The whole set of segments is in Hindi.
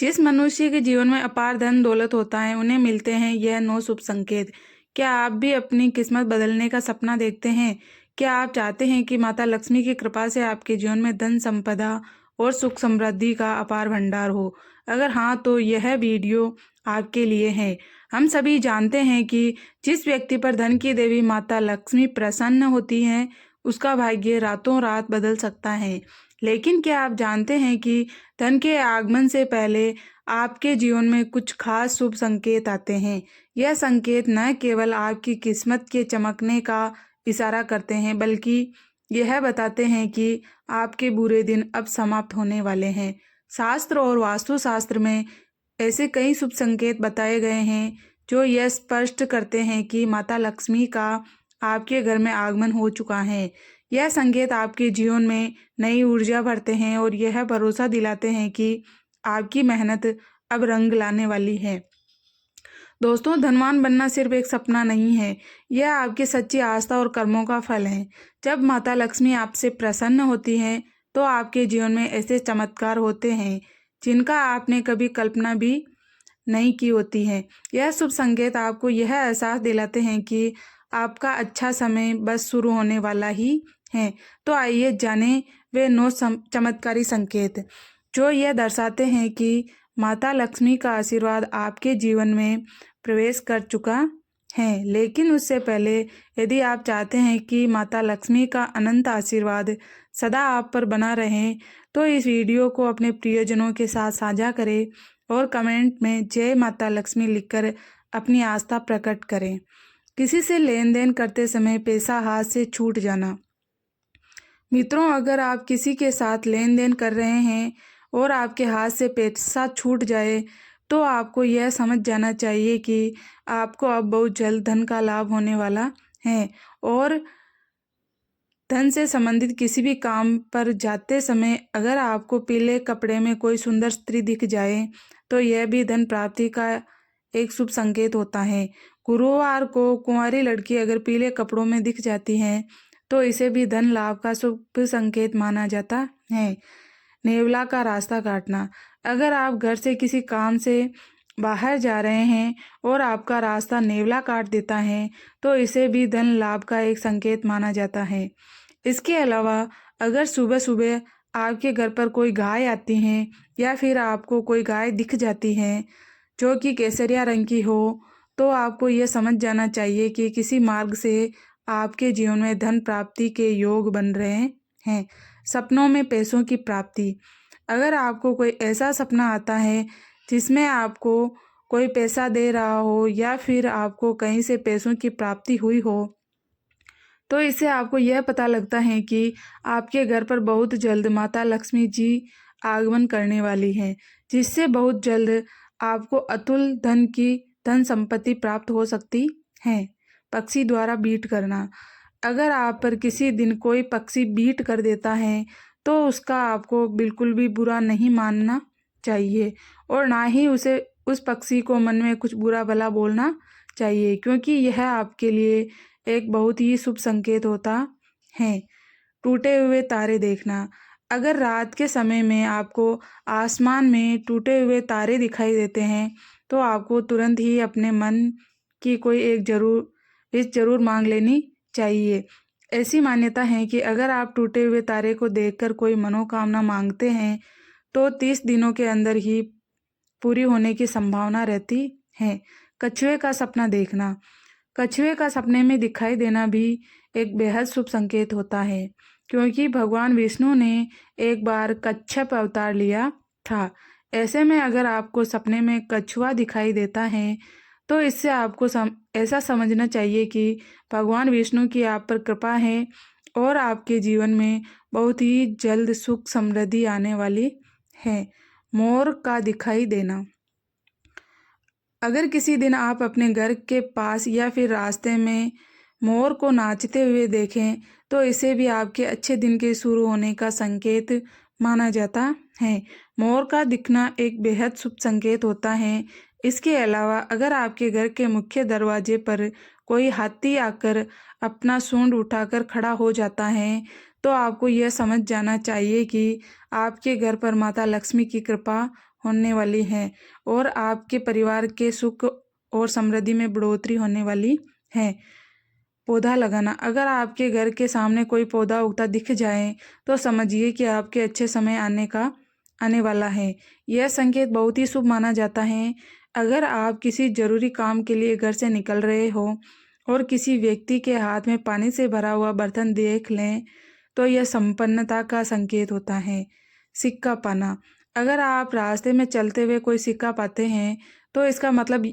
जिस मनुष्य के जीवन में अपार धन दौलत होता है उन्हें मिलते हैं यह 9 शुभ संकेत। क्या आप भी अपनी किस्मत बदलने का सपना देखते हैं? क्या आप चाहते हैं कि माता लक्ष्मी की कृपा से आपके जीवन में धन संपदा और सुख समृद्धि का अपार भंडार हो? अगर हाँ तो यह वीडियो आपके लिए है। हम सभी जानते हैं कि जिस व्यक्ति पर धन की देवी माता लक्ष्मी प्रसन्न होती हैं उसका भाग्य रातों रात बदल सकता है। लेकिन क्या आप जानते हैं कि धन के आगमन से पहले आपके जीवन में कुछ खास शुभ संकेत आते हैं? यह संकेत न केवल आपकी किस्मत के चमकने का इशारा करते हैं बल्कि यह बताते हैं कि आपके बुरे दिन अब समाप्त होने वाले हैं। शास्त्र और वास्तुशास्त्र में ऐसे कई शुभ संकेत बताए गए हैं जो यह स्पष्ट करते हैं कि माता लक्ष्मी का आपके घर में आगमन हो चुका है। यह संकेत आपके जीवन में नई ऊर्जा भरते हैं और यह भरोसा दिलाते हैं कि आपकी मेहनत अब रंग लाने वाली है। दोस्तों, धनवान बनना सिर्फ एक सपना नहीं है, यह आपकी सच्ची आस्था और कर्मों का फल है। जब माता लक्ष्मी आपसे प्रसन्न होती हैं तो आपके जीवन में ऐसे चमत्कार होते हैं जिनका आपने कभी कल्पना भी नहीं की होती है। यह शुभ संकेत आपको यह एहसास दिलाते हैं कि आपका अच्छा समय बस शुरू होने वाला ही है। तो आइए जानें वे 9 चमत्कारी संकेत जो यह दर्शाते हैं कि माता लक्ष्मी का आशीर्वाद आपके जीवन में प्रवेश कर चुका है। लेकिन उससे पहले यदि आप चाहते हैं कि माता लक्ष्मी का अनंत आशीर्वाद सदा आप पर बना रहे तो इस वीडियो को अपने प्रियजनों के साथ साझा करें और कमेंट में जय माता लक्ष्मी लिखकर अपनी आस्था प्रकट करें। किसी से लेन देन करते समय पैसा हाथ से छूट जाना। मित्रों, अगर आप किसी के साथ लेन देन कर रहे हैं और आपके हाथ से पैसा छूट जाए तो आपको यह समझ जाना चाहिए कि आपको अब बहुत जल्द धन का लाभ होने वाला है। और धन से संबंधित किसी भी काम पर जाते समय अगर आपको पीले कपड़े में कोई सुंदर स्त्री दिख जाए तो यह भी धन प्राप्ति का एक शुभ संकेत होता है। गुरुवार को कुंवारी लड़की अगर पीले कपड़ों में दिख जाती है तो इसे भी धन लाभ का शुभ संकेत माना जाता है। नेवला का रास्ता काटना। अगर आप घर से किसी काम से बाहर जा रहे हैं और आपका रास्ता नेवला काट देता है तो इसे भी धन लाभ का एक संकेत माना जाता है। इसके अलावा अगर सुबह सुबह आपके घर पर कोई गाय आती है या फिर आपको कोई गाय दिख जाती है जो कि केसरिया रंग की हो तो आपको यह समझ जाना चाहिए कि किसी मार्ग से आपके जीवन में धन प्राप्ति के योग बन रहे हैं। सपनों में पैसों की प्राप्ति। अगर आपको कोई ऐसा सपना आता है जिसमें आपको कोई पैसा दे रहा हो या फिर आपको कहीं से पैसों की प्राप्ति हुई हो तो इससे आपको यह पता लगता है कि आपके घर पर बहुत जल्द माता लक्ष्मी जी आगमन करने वाली हैं, जिससे बहुत जल्द आपको अतुल धन संपत्ति प्राप्त हो सकती है। पक्षी द्वारा बीट करना। अगर आप पर किसी दिन कोई पक्षी बीट कर देता है तो उसका आपको बिल्कुल भी बुरा नहीं मानना चाहिए और ना ही उस पक्षी को मन में कुछ बुरा भला बोलना चाहिए, क्योंकि यह आपके लिए एक बहुत ही शुभ संकेत होता है। टूटे हुए तारे देखना। अगर रात के समय में आपको आसमान में टूटे हुए तारे दिखाई देते हैं तो आपको तुरंत ही अपने मन की कोई एक जरूर मांग लेनी चाहिए। ऐसी मान्यता है कि अगर आप टूटे हुए तारे को देखकर कोई मनोकामना मांगते हैं तो 30 दिनों के अंदर ही पूरी होने की संभावना रहती है। कछुए का सपना देखना। कछुए का सपने में दिखाई देना भी एक बेहद शुभ संकेत होता है, क्योंकि भगवान विष्णु ने एक बार कच्छप अवतार लिया था। ऐसे में अगर आपको सपने में कछुआ दिखाई देता है तो इससे आपको ऐसा समझना चाहिए कि भगवान विष्णु की आप पर कृपा है और आपके जीवन में बहुत ही जल्द सुख समृद्धि आने वाली है। मोर का दिखाई देना। अगर किसी दिन आप अपने घर के पास या फिर रास्ते में मोर को नाचते हुए देखें तो इसे भी आपके अच्छे दिन के शुरू होने का संकेत माना जाता है। मोर का दिखना एक बेहद शुभ संकेत होता है। इसके अलावा अगर आपके घर के मुख्य दरवाजे पर कोई हाथी आकर अपना सूंड उठाकर खड़ा हो जाता है तो आपको यह समझ जाना चाहिए कि आपके घर पर माता लक्ष्मी की कृपा होने वाली है और आपके परिवार के सुख और समृद्धि में बढ़ोतरी होने वाली है। पौधा लगाना। अगर आपके घर के सामने कोई पौधा उगता दिख जाए तो समझिए कि आपके अच्छे समय आने वाला है। यह संकेत बहुत ही शुभ माना जाता है। अगर आप किसी जरूरी काम के लिए घर से निकल रहे हो और किसी व्यक्ति के हाथ में पानी से भरा हुआ बर्तन देख लें तो यह संपन्नता का संकेत होता है। सिक्का पाना। अगर आप रास्ते में चलते हुए कोई सिक्का पाते हैं तो इसका मतलब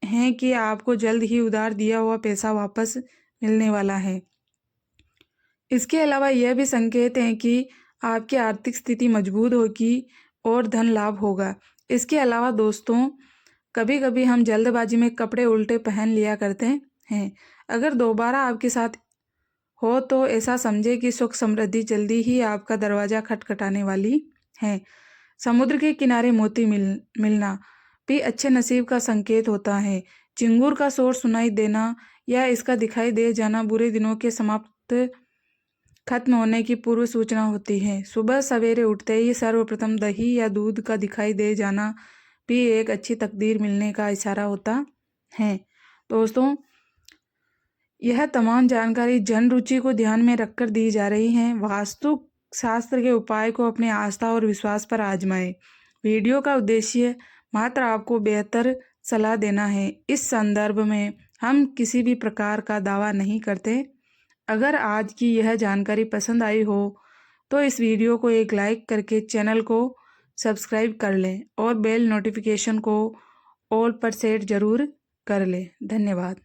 है कि आपको जल्द ही उधार दिया हुआ पैसा वापस मिलने वाला है। इसके अलावा यह भी संकेत है कि आपकी आर्थिक स्थिति मजबूत होगी और धन लाभ होगा। इसके अलावा दोस्तों, कभी कभी हम जल्दबाजी में कपड़े उल्टे पहन लिया करते हैं। अगर दोबारा आपके साथ हो तो ऐसा समझे कि सुख समृद्धि जल्दी ही आपका दरवाजा खटखटाने वाली है। समुद्र के किनारे मोती मिलना भी अच्छे नसीब का संकेत होता है। चिंगूर का शोर सुनाई देना या इसका दिखाई दे जाना बुरे दिनों के खत्म होने की पूर्व सूचना होती है। सुबह सवेरे उठते ही सर्वप्रथम दही या दूध का दिखाई दे जाना भी एक अच्छी तकदीर मिलने का इशारा होता है। दोस्तों, यह तमाम जानकारी जन रुचि को ध्यान में रखकर दी जा रही है। वास्तु शास्त्र के उपाय को अपने आस्था और विश्वास पर आजमाएं। वीडियो का उद्देश्य मात्र आपको बेहतर सलाह देना है। इस संदर्भ में हम किसी भी प्रकार का दावा नहीं करते। अगर आज की यह जानकारी पसंद आई हो तो इस वीडियो को एक लाइक करके चैनल को सब्सक्राइब कर लें और बेल नोटिफिकेशन को ऑल पर सेट जरूर कर लें। धन्यवाद।